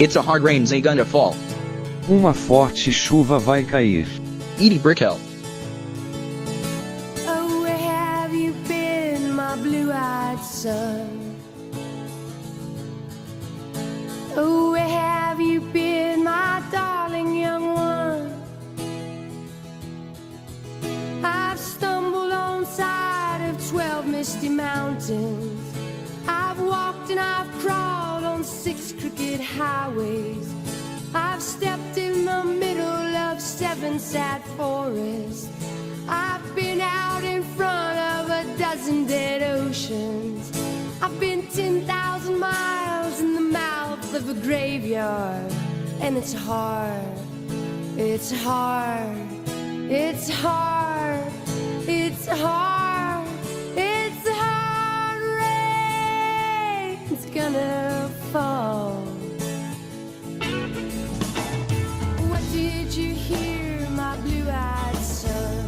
It's a hard rain's ain't gonna fall. Uma forte chuva vai cair. Edie Brickell. Oh, where have you been, my blue-eyed son? Oh, where have you been, my darling young one? I've stumbled on side of 12 misty mountains. I've walked and I've crawled on 6 crooked highways. I've stepped in the middle of 7 sad forests. I've been out in front of a dozen dead oceans. I've been 10,000 miles in the mouth of a graveyard. And it's hard, it's hard, it's hard, it's hard, it's hard. Rain's gonna fall. What did you hear, my blue-eyed son?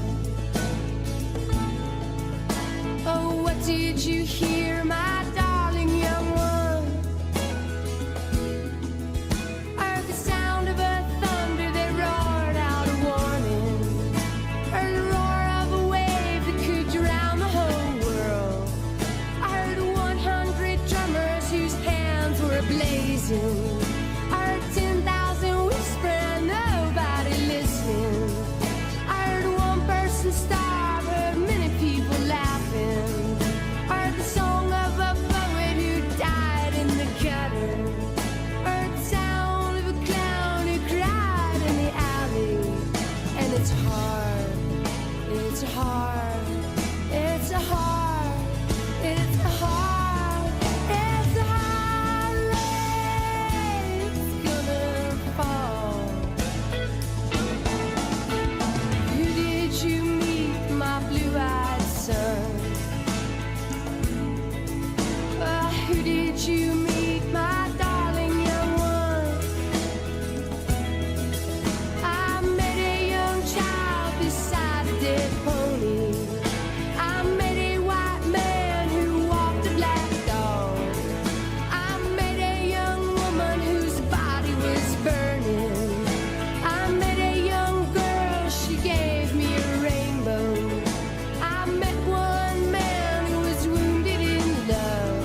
Oh, what did you hear, my darling young one? I heard the sound of a thunder that roared out a warning. Heard the roar of a wave that could drown the whole world. I heard 100 drummers whose hands were blazing. I heard 10,000 whisper and nobody listening. I heard one person starve, heard many people laughing. I heard the song of a poet who died in the gutter. I heard the sound of a clown who cried in the alley. And it's hard, it's hard, it's hard, it's hard, it's hard. Rain's gonna fall. Who did you meet, my blue-eyed son? Who did you meet, my darling young one? I met a young child beside a dead pony. I met a white man who walked a black dog. I met a young woman whose body was burning. I met a young girl, she gave me a rainbow. I met one man who was wounded in love.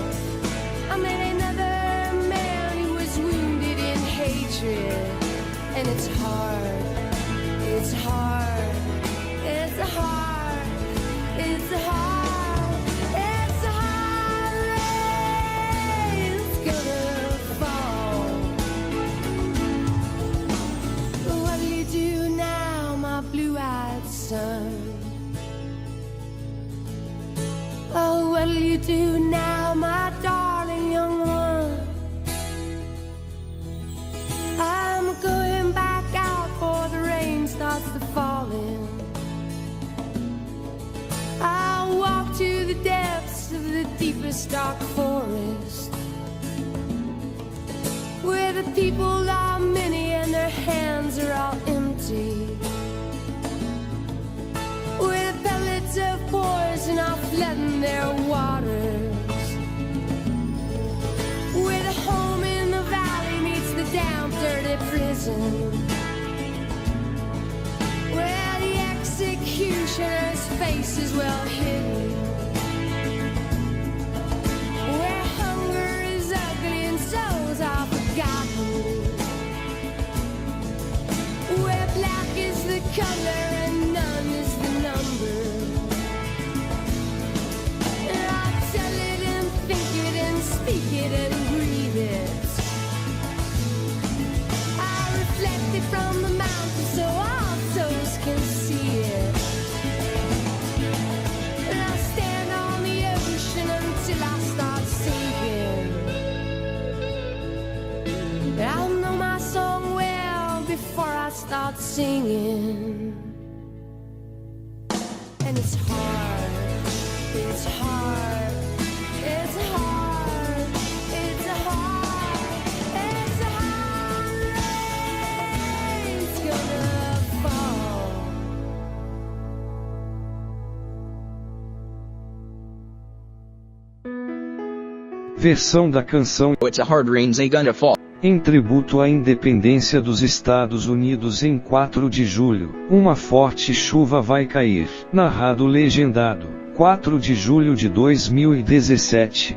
I met another man who was wounded in hatred. And it's hard, it's hard, it's hard, it's hard, it's hard. Rain's gonna fall. What'll you do now, my blue-eyed son? Oh, what'll you do now, my darling young one? I'm going back out before the rain starts to fall in. I'll walk to the depths of the deepest dark forest, where the people are many and their hands are all empty, where the pellets of poison are flooding their waters, where the home in the valley meets the damp, dirty prison, where the executioner's face is well hidden, where hunger is ugly and souls are forgotten, where black is the color and none is the number. And I'll tell it and think it and speak it and breathe it. I reflect it from the mountain so all souls can see it. And I'll stand on the ocean until I start sinking. I'll know my song well before I start singing. And it's hard, it's hard, it's hard, it's hard, it's hard. Rain's gonna fall. Versão da canção It's a hard rain's ain't gonna fall. Em tributo à independência dos Estados Unidos em 4 de julho, uma forte chuva vai cair. Narrado legendado, 4 de julho de 2017.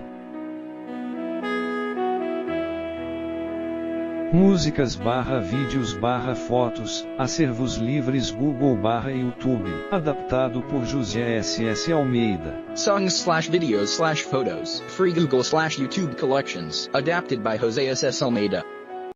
Músicas/vídeos/fotos, acervos livres Google/YouTube, adaptado por José S.S. Almeida. Songs/videos/photos, free Google/YouTube collections, adapted by Jose S.S. Almeida.